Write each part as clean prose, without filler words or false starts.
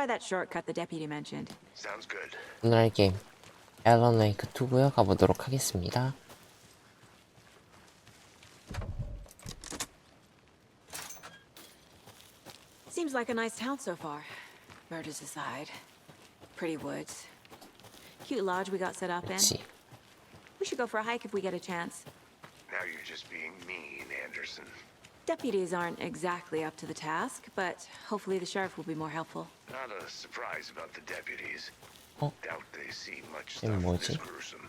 try that shortcut the deputy mentioned. Sounds good. 오늘의 게임 앨런 웨이크 2고요. 가보도록 하겠습니다. Seems like a nice town so far. Murders aside. Pretty woods. Cute lodge we got set up in. 그치. We should go for a hike if we get a chance. Now you're just being mean, Anderson. Deputies aren't exactly up to the task, but hopefully the sheriff will be more helpful. Not a surprise about the deputies. Oh. Doubt they see much 이건 stuff 뭐지? this gruesome.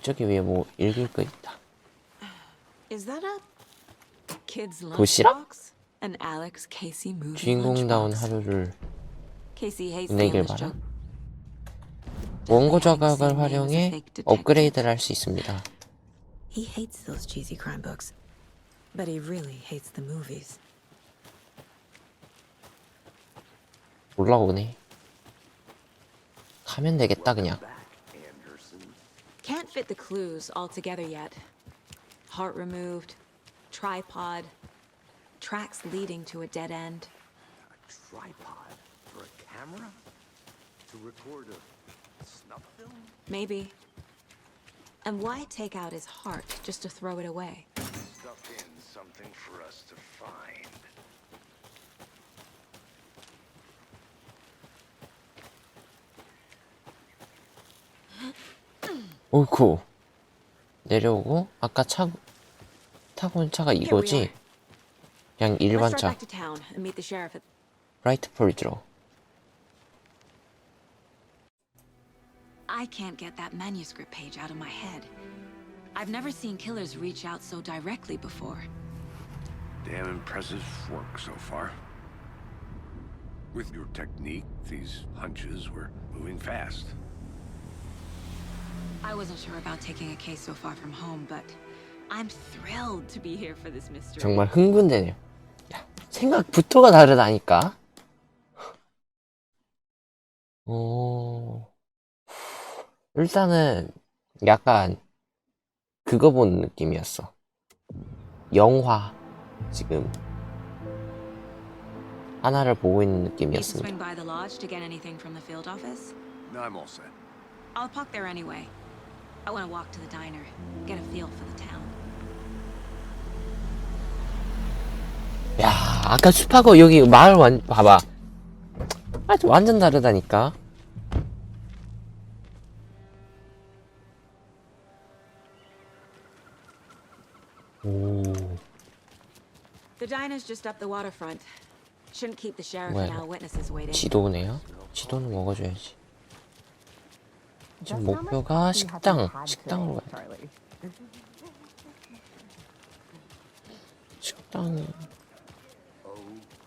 저기 위에 뭐 읽을 거 있다. Is that a kid's 도시락? lunchbox? An Alex Casey movie 주인공다운 lunchbox. 하루를 Casey hates the 보내길 English 바라. joke. 원고 조각을 활용해 업그레이드를 할 수 있습니다. He hates those cheesy crime books, but he really hates the movies. 올라오네. 가면 되겠다 그냥. Can't fit the clues all together yet. Heart removed, tripod, tracks leading to a dead end. A tripod for a camera? To record a snuff film? Maybe. And why take out his heart just to throw it away? Stuff in something for us to find. 옳고 내려오고 아까 타고 온 차가 이거지? 그냥 Let's 일반 drive 차. back to town and meet the sheriff at... 브라이트 폴드로. I can't get that manuscript page out of my head. I've never seen killers reach out so directly before. Damn impressive work so far. With your technique, these hunches were moving fast. I wasn't sure about taking a case so far from home, but I'm thrilled to be here for this mystery. 정말 흥분되네요. 야, 생각부터가 다르다니까. 일단은 약간 그거 본 느낌이었어. 영화 지금 하나를 보고 있는 Need to swing 느낌이었습니다. by the lodge to get anything from the field office? No, I'm all set. I'll park there anyway. I want to walk to the diner, get a feel for the town. 야, 아까 숲하고 여기 마을 봐봐. 아주 완전 다르다니까. 오, The diner's just up the waterfront. Shouldn't keep the sheriff 뭐야, and our witnesses waiting. 지도네요. 지도는 먹어줘야지. 지금 목표가 식당으로 가야 돼. 식당이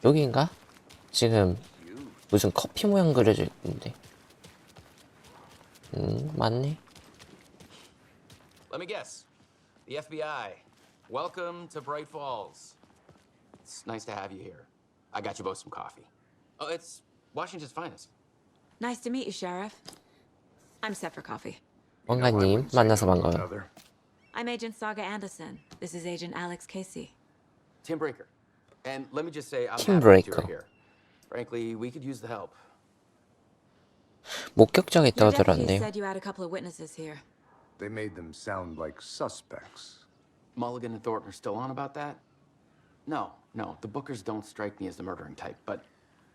여기인가? 지금 무슨 커피 모양 그려져 있는데. 맞네. Let me guess. The FBI. Welcome to Bright Falls. It's nice to have you here. I got you both some coffee. Oh, it's Washington's finest. Nice to meet you, Sheriff. I'm set for coffee. 원가님 만나서 반가워요. I'm Agent Saga Anderson. This is Agent Alex Casey. Tim Breaker. And let me just say, I'm Tim happy that you're Breaker. here. Frankly, we could use the help. 목격자가 Your 있다고 deputy 들었는데요. said you had a couple of witnesses here. They made them sound like suspects. Mulligan and Thornton are still on about that? No. The Bookers don't strike me as the murdering type, but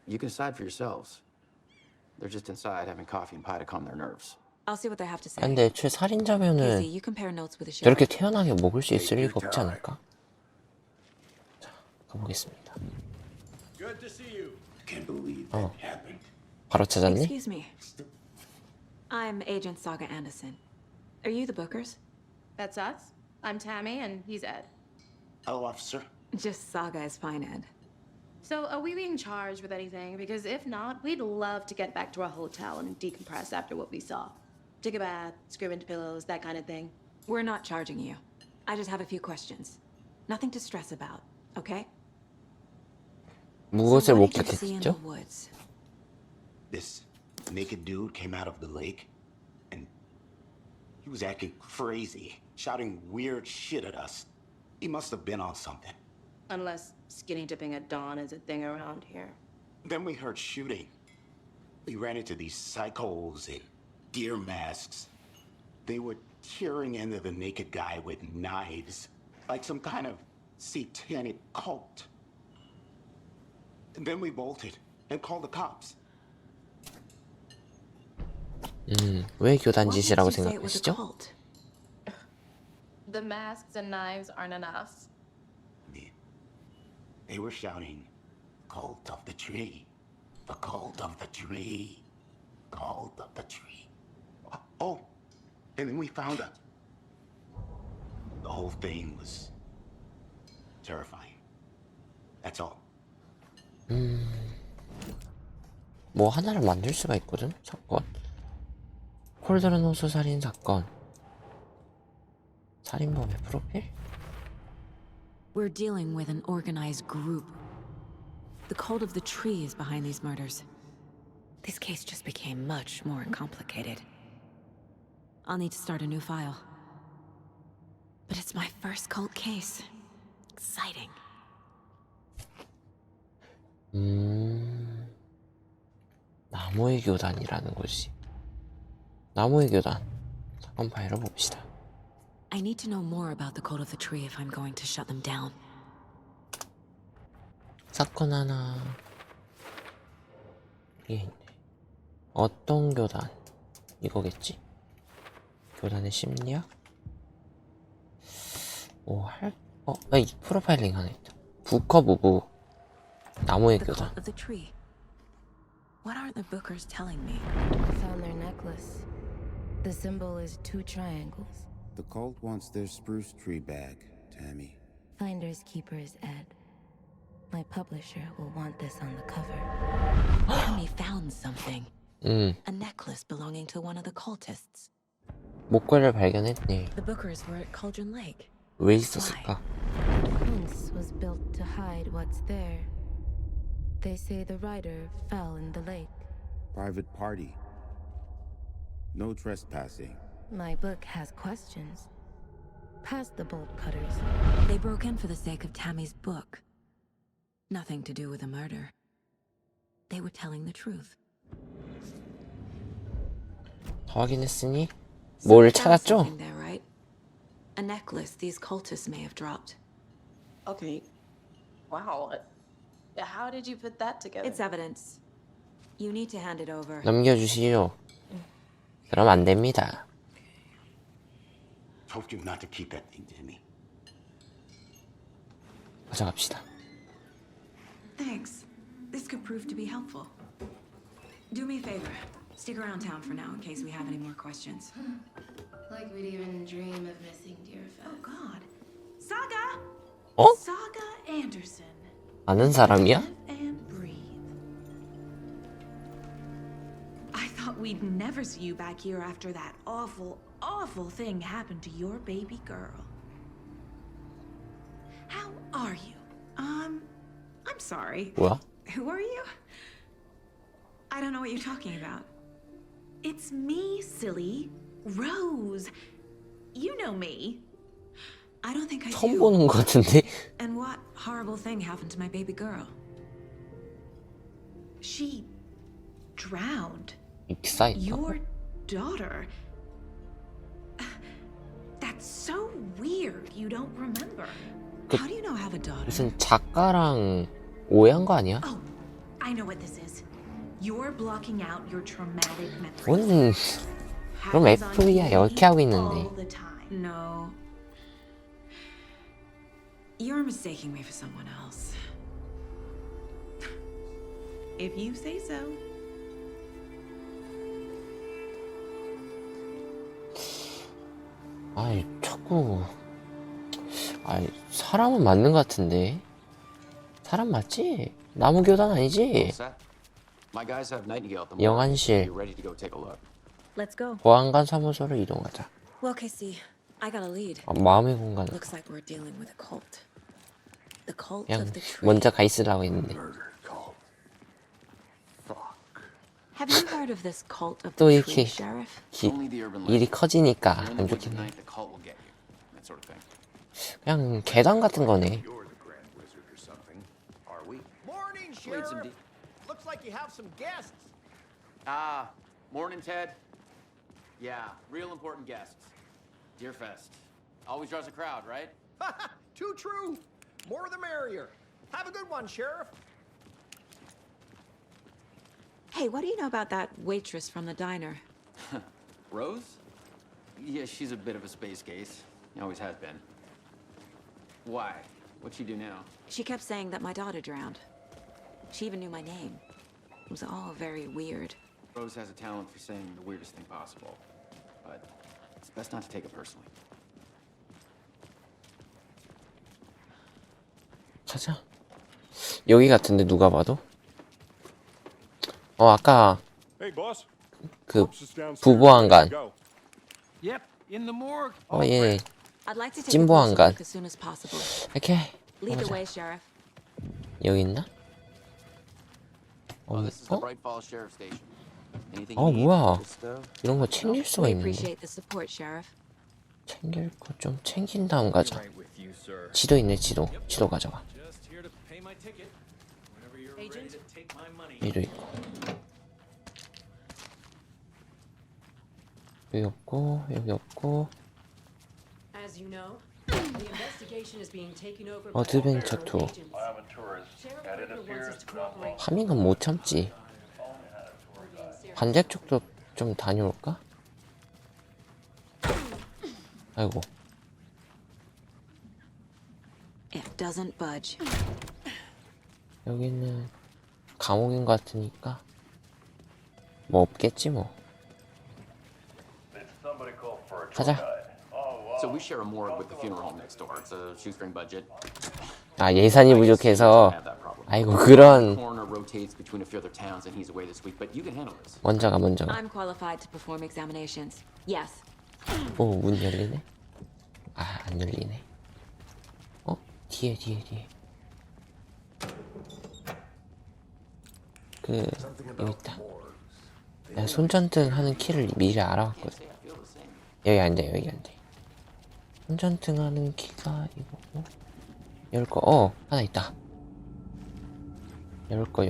you can decide for yourselves. They're just inside having coffee and pie to calm their nerves. I'll see what they have to say. 근데 애초에 Casey, 살인자면은 you compare notes with the sheriff. 저렇게 태연하게 먹을 수 있을 리가 없지 않을까? 자, 가보겠습니다. Good to see you. Can't believe that happened. 바로 찾았니? Excuse me. I'm Agent Saga Anderson. Are you the Bookers? That's us. I'm Tammy, and he's Ed. Hello, officer. Just Saga is fine, Ed. So, are we being charged with anything? Because if not, we'd love to get back to our hotel and decompress after what we saw. Take a bath, scream into pillows, that kind of thing. We're not charging you. I just have a few questions. Nothing to stress about, okay? 무엇을 So what did you see in the 목격했죠? woods? This naked dude came out of the lake, and he was acting crazy, shouting weird shit at us. He must have been on something. Unless skinny dipping at dawn is a thing around here. Then we heard shooting. We ran into these psychos in deer masks. They were tearing into the naked guy with knives, like some kind of satanic cult. And then we bolted and called the cops. 왜 교단 What 짓이라고 makes you say it was a 생각하시죠? cult? The masks and knives aren't enough. They were shouting, "Cult of the tree, the cult of the tree, cult of the tree." Oh, and then we found her. The whole thing was terrifying. That's all. 뭐 하나를 만들 수가 있거든? 사건. 콜드런 호수 살인 사건. 살인범의 프로필? We're dealing with an organized group. The cult of the tree is behind these murders. This case just became much more complicated. I'll need to start a new file. But it's my first cult case. Exciting. 나무의 교단이라는 곳이. 나무의 교단. 사건 파일을 봅시다. I need to know more about the cult of the tree if I'm going to shut them down. 사건 하나. 이게 있네. 어떤 교단? 이거겠지? 교단의 심리학? 이 프로파일링 하나 있다. 부커 부부. 나무의 The 교단. cult of the tree. What aren't the bookers telling me? Found their necklace. The symbol is 2 triangles. The cult wants their spruce tree back, Tammy. Finders keepers, Ed. My publisher will want this on the cover. Tammy found something. A necklace belonging to one of the cultists. 목걸이를 발견했네. The bookers were at Cauldron Lake. 왜 있었을까? Fence was built to hide what's there. They say the rider fell in the lake. Private party. No trespassing. My book has questions. Past the bolt cutters. They broke in for the sake of Tammy's book. Nothing to do with the murder. They were telling the truth. 다 확인했으니 뭘 찾았죠? Something there, right? A necklace these cultists may have dropped. Okay. Wow. How did you put that together? It's evidence. You need to hand it over. 넘겨주시오. 그럼 안 됩니다. Told you not to keep that thing, Timmy. 가져갑시다. Thanks. This could prove to be helpful. Do me a favor. Stick around town for now in case we have any more questions. Like we'd even dream of missing dear Oh friends. God. Saga! 어? Saga Anderson. 아는 사람이야? Live and breathe. I thought we'd never see you back here after that awful, awful thing happened to your baby girl. How are you? I'm sorry. 뭐야? Who are you? I don't know what you're talking about. It's me, silly. Rose. You know me. I don't think I 처음 do. 보는 것 같은데? And what horrible thing happened to my baby girl? She drowned. 익사이터? Your daughter. That's so weird. You don't remember. How do you know I have a daughter? 무슨 작가랑 오해한 거 아니야? Oh, I know what this is. You're blocking out your traumatic memories. 뭔 그럼 Happens on FBI TV 이렇게 하고 있는데. all the time. No. You're mistaking me for someone else. If you say so. 아이 자꾸 사람은 맞는 것 같은데. 사람 맞지? 나무 교단 아니지? Set. My guys have Nightingale at the 영안실. morgue. You ready to go take a look? Let's go. 보안관 사무소로 이동하자. Well, Casey, I got a lead. 마음의 공간. Looks like we're dealing with a cult. The cult 그냥 of the tree. 먼저 가 있으라고 했는데. Murder cult. Fuck. Have you heard of this cult of 또 the 이렇게 tree, Sheriff? Only the urban 일이 legend. 커지니까 You're in 안 the woods at 좋겠네. night, the cult will get you. That sort of thing. 그냥 계단 같은 거네. You're the Grand Wizard Played some Sheriff. Looks like you have some guests. Ah, morning, Ted. Yeah, real important guests. Deerfest. Always draws a crowd, right? Too true. More the merrier. Have a good one, Sheriff. Hey, what do you know about that waitress from the diner? Rose? Yeah, she's a bit of a space case. Always has been. Why? What'd she do now? She kept saying that my daughter drowned. She even knew my name. It was all very weird. Rose has a talent for saying the weirdest thing possible. But it's best not to take it personally. 가자. 여기 같은데 누가 봐도? 아까 그 부부한간. Yep, in the morgue. 예. I'd like to take a 찐보 closer 한간. look as soon as possible. 오케이. Lead the 가보자. way, Sheriff. 여기 있나? This is the Bright Falls Sheriff Station. Anything 어, you need? 뭐야. This stuff? 이런 거 챙길 수가 We 있는 거. appreciate the support, Sheriff. 챙길 거 좀 챙긴 다음 가자. 지도 있네, 지도. 지도 가져가. 여기도 있고. 여기 없고, 여기 없고. As you know, the investigation is being taken over by 어드벤처 federal 투어. agents. Sheriff Baker wants us to cooperate. 파밍은 못 참지. 반대쪽도 좀 다녀올까? 아이고. It doesn't budge. 여기는 감옥인 것 같으니까 뭐 없겠지 뭐. 가자. So we share a morgue with the funeral home next door. It's a shoestring budget. 아, 예산이 부족해서. Have that problem. 아이고, 그런. Coroner rotates between a few other towns, and he's away this week. But you can handle this. 먼저 가. I'm qualified to perform examinations. Yes. 오, 문 열리네. 아, 안 열리네. 뒤에. 여기 있다. 내가 손전등 하는 키를 미리 알아왔거든. 여기 안 돼, 여기 안 돼. 손전등 하는 키가 이거고. 열 거, 하나 있다. 열 거.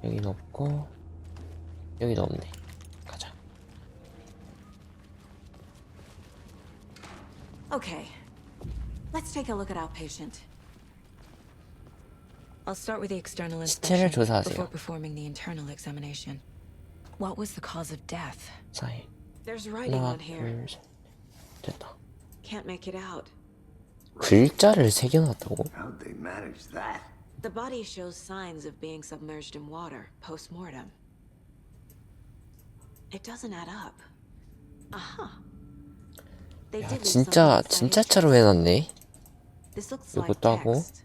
여긴 없고, 여기도 없네. 가자. Okay. Let's take a look at our patient. I'll start with the external 시체를 inspection 조사하세요. before performing the internal examination. What was the cause of death? 사인. There's writing 하나, on here. 둘, 셋. 됐다. Can't make it out. 글자를 새겨놨다고? How'd they manage that? The body shows signs of being submerged in water post-mortem. It doesn't add up. Aha. They 야, did leave something inside 진짜 his 차로 chest. 해놨네. This looks like 이것도 하고. text.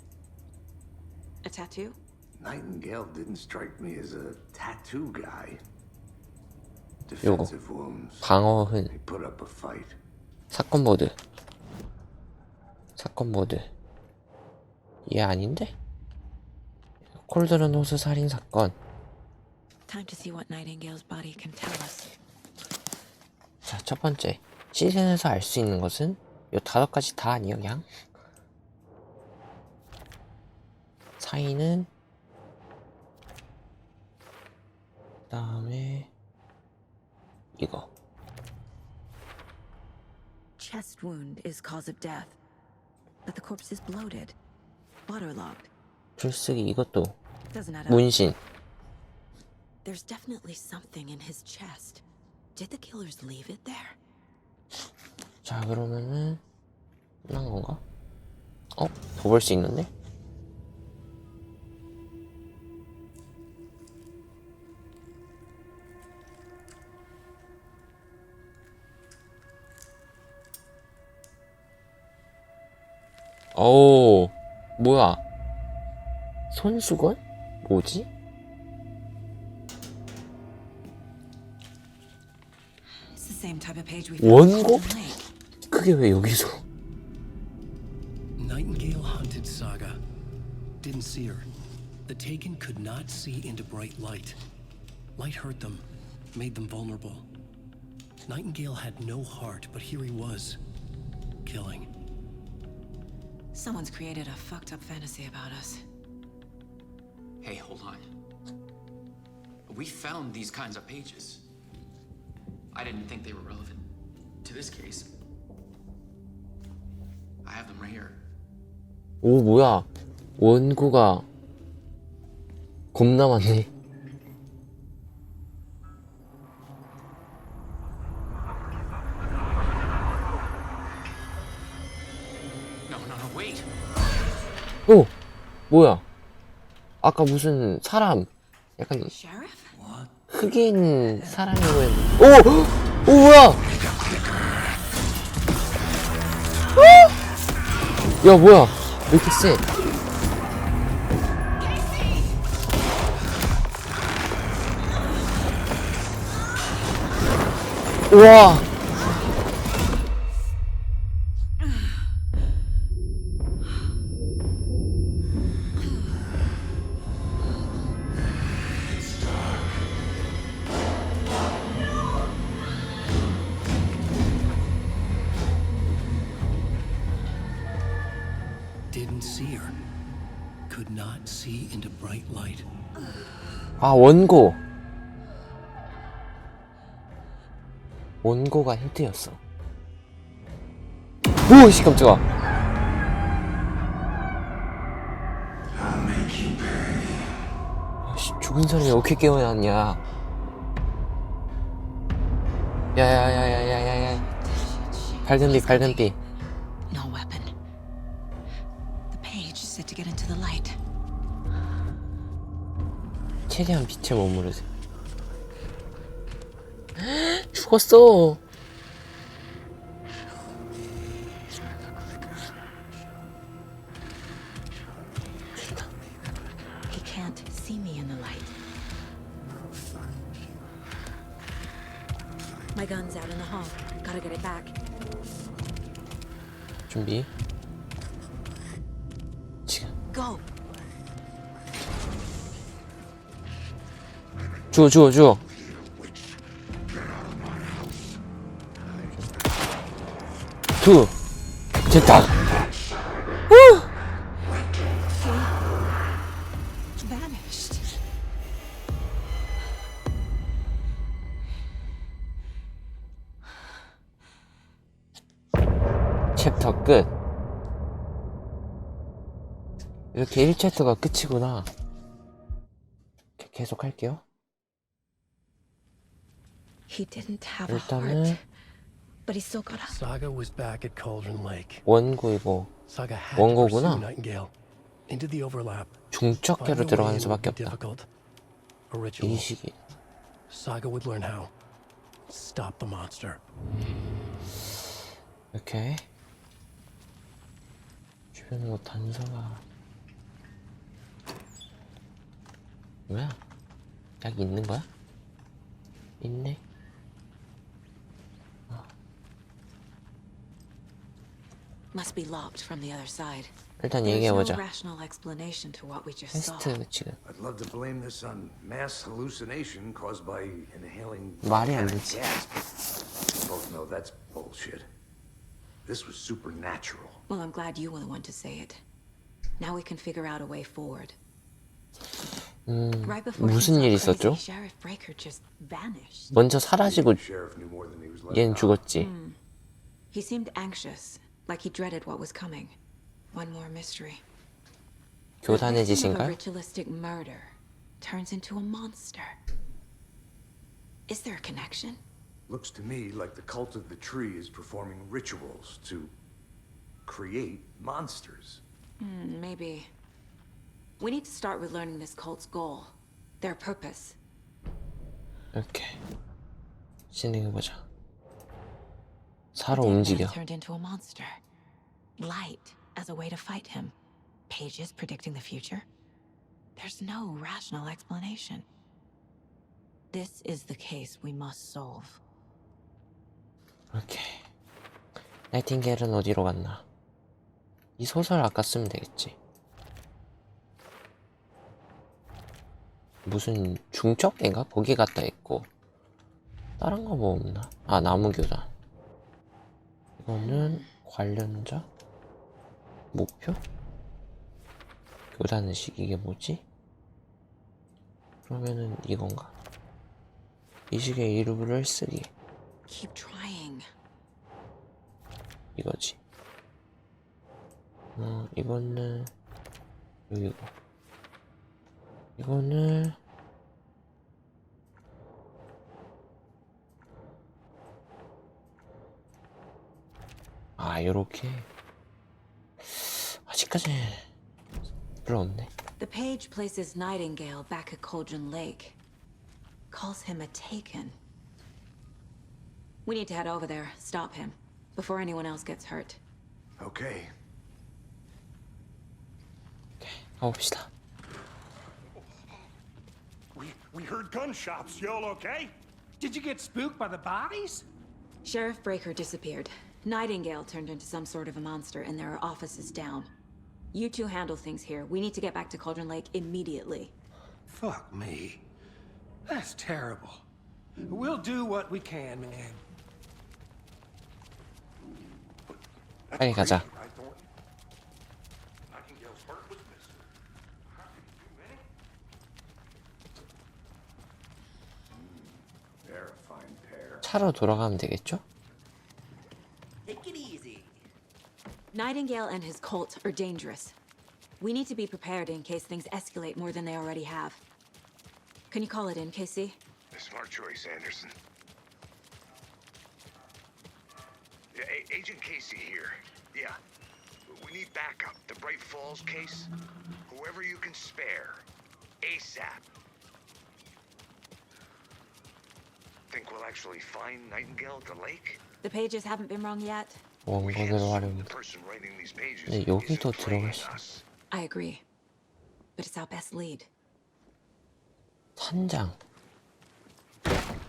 A tattoo? Nightingale didn't strike me as a tattoo guy. 요거. Defensive wounds. 방어흔. They put up a fight. 사건 보드. 얘 아닌데? 콜드런 호수 살인 사건. Time to see what Nightingale's body can tell us. 자, 첫 번째. 시즌에서 알 수 있는 것은 요 5가지 다 아니에요, 그냥. 사인은 그다음에 이거. Chest wound is cause of death, but the corpse is bloated, waterlogged. 글쓰기 이것도 Doesn't add up. 문신. There's definitely something in his chest. Did the killers leave it there? 자, 그러면은 끝난 건가? 더 볼 수 있는데? 오, 뭐야? 손수건? 뭐지? It's the same type of page we 원고? found in the lake. 그게 왜 여기서? Nightingale hunted Saga. Didn't see her. The Taken could not see into bright light. Light hurt them, made them vulnerable. Nightingale had no heart, but here he was, killing. Someone's created a fucked up fantasy about us. Hey, hold on. We found these kinds of pages. I didn't think they were relevant to this case. I have them right here. 오, 뭐야. 원고가 겁나 많네. No, wait. 오! 뭐야. 아까 무슨 사람, 약간 Sheriff? 흑인 사람이면 오! 오, 뭐야! 야, 뭐야. 왜 이렇게 세? 우와! Didn't see her. Could not see into bright light. 아, 원고. 원고가 헤드였어. 오, 씨, 깜짝아. 씨, 죽은 사람이 어떻게 깨어났냐. 야야야야야야야. 발견비. No weapon. The page is set to get into the light. 최대한 빛에 머무르세요. 죽었어. He can't see me in the light. My gun's out in the hall. Gotta get it back. 준비. 지금. Go. 주워. 됐다. Vanished. 챕터 끝. 이렇게 1챕터가 끝이구나. 계속 할게요. He didn't have a 일단은 heart, but he still got up. Saga was back at Cauldron Lake. 원고이고 Saga had to 원고구나. pursue Nightingale into the overlap. 중적계로 Finding a 들어가는 way would 수밖에 be 없다. difficult. A ritual. 이 시기. Saga would learn how. Stop the monster. 오케이. 주변에 뭐 단서가 뭐야? 약이 있는 거야? 있네. Must be locked from the other side. 일단 There's no 얘기해보자. rational explanation to what we just saw. 퀘스트 지금 I'd love to blame this on mass hallucination caused by inhaling 말이 안 volcanic 되지. gas. We both know that's bullshit. This was supernatural. Well, I'm glad you were the one to say it. Now we can figure out a way forward. Right before 무슨 일 things got 있었죠? crazy, Sheriff Breaker just vanished. 먼저 사라지고 The sheriff knew more than he was letting 얜 on. 죽었지. He seemed anxious, like he dreaded what was coming. One more mystery. The victim of a 교단해지신가요? ritualistic murder turns into a monster. Is there a connection? Looks to me like the cult of the tree is performing rituals to create monsters. Maybe. We need to start with learning this cult's goal, their purpose. 오케이. 진행해보자. 사로 The dead man 움직여. turned into a monster. Light as a way to fight him. Pages predicting the future. There's no rational explanation. This is the case we must solve. 오케이. 나이팅게일은 어디로 갔나? 이 소설 아까 쓰면 되겠지. 무슨 중적인가? 거기 갔다 있고. 다른 거 뭐 없나? 아, 나무교단. 이거는 관련자? 목표? 교단의식 이게 뭐지? 그러면은 이건가? 이 식의 일부를 쓰기. Keep trying. 이거지. 이거는 여기고. 이거는 요렇게. 아직까지 별로 없네. The page places Nightingale back at Cauldron Lake. Calls him a taken. We need to head over there, stop him, before anyone else gets hurt. Okay. 가봅시다. We heard gunshots. Y'all okay? Did you get spooked by the bodies? Sheriff Breaker disappeared. Nightingale turned into some sort of a monster, and there are offices down. You two handle things here. We need to get back to Cauldron Lake immediately. Fuck me. That's terrible. We'll do what we can, man. 빨리 가자. 차로 돌아가면 되겠죠? Nightingale and his cult are dangerous. We need to be prepared in case things escalate more than they already have. Can you call it in, Casey? Smart choice, Anderson. Yeah, Agent Casey here. Yeah. We need backup. The Bright Falls case. Whoever you can spare. ASAP. Think we'll actually find Nightingale at the lake? The pages haven't been wrong yet. 원본으로 활용. 근데 여기도 들어갈 수. I agree. But it's our best lead. 산장.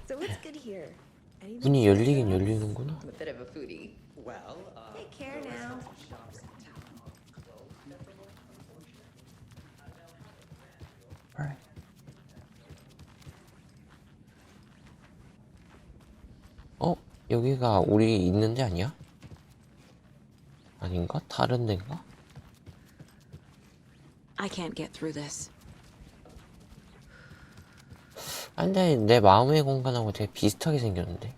So what's good here? 문이 열리긴 열리는구나. I'm a bit of a foodie. Well, take care now. Alright. 여기가 우리 있는 데 아니야? 아닌가? 다른 데인가? I can't get through this. 근데 내 마음의 공간하고 되게 비슷하게 생겼는데.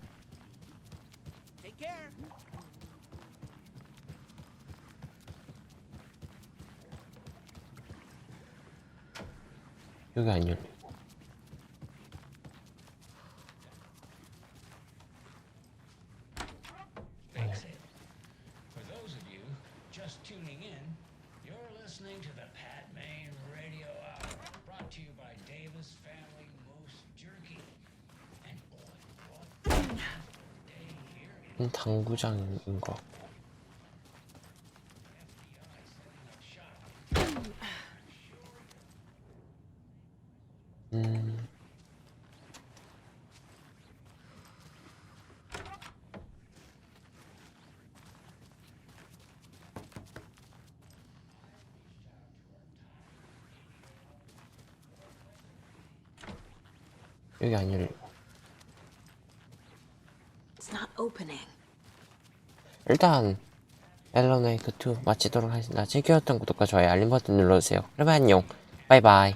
여기 안 열리고. 당구장인 것 같고. 여기 안 열리고. It's not opening. 일단 앨런 웨이크 2 마치도록 하겠습니다. 즐겨웠던 구독과 좋아요 알림 버튼 눌러주세요. 여러분 안녕. 바이바이.